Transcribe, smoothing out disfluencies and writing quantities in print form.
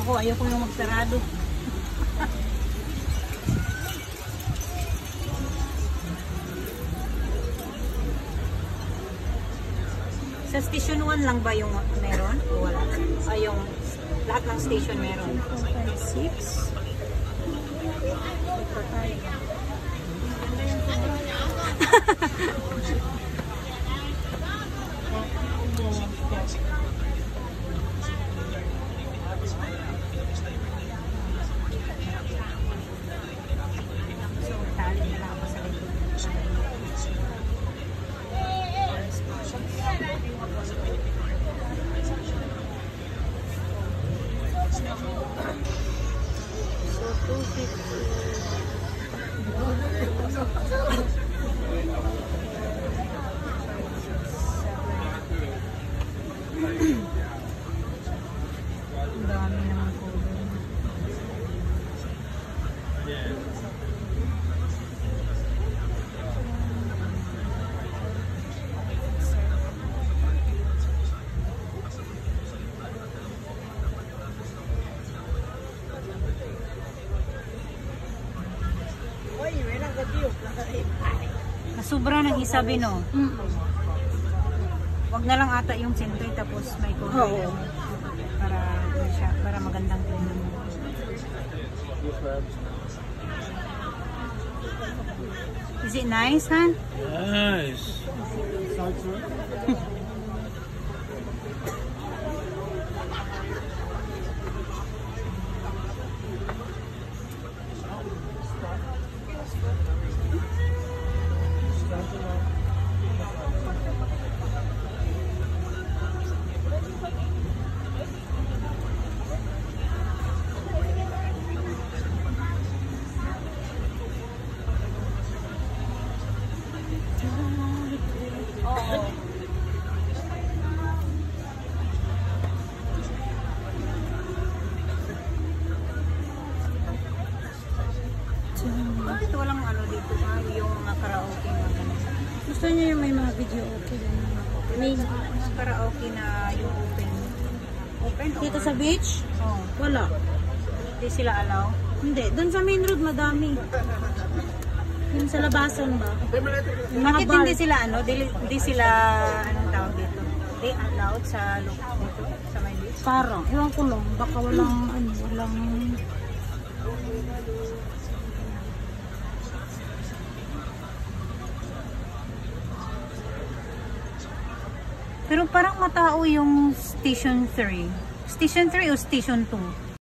Ako, ayoko yung magsarado. Sa station 1 lang ba yung meron? O wala? Ay, yung lahat ng station meron. 4, 5, 6. So, tali na lang ako sa likod. So, 250. Ang dami naman po. Nasubra ng isabi, no? Wag na lang ata yung sentoy tapos may kulay. Para magandang tingnan mo. Is it nice, Han? Nice. Bakit walang ano dito ba? Yung mga karaoke na ganun? Gusto niyo yung may mga video okay din. May karaoke na yung open. Open? Dito sa beach? Oh. Wala. Hindi sila allow? Hindi. Doon sa main road madami. Yung sa labasan ba? Yung mga Bakit bar. hindi sila ano? Hindi sila anong tawag dito? They allowed sa dito? Sa may beach? Parang. Iwan ko lang. Baka walang ano. Walang... Pero parang matao yung Station 3. Station 3 o Station 2?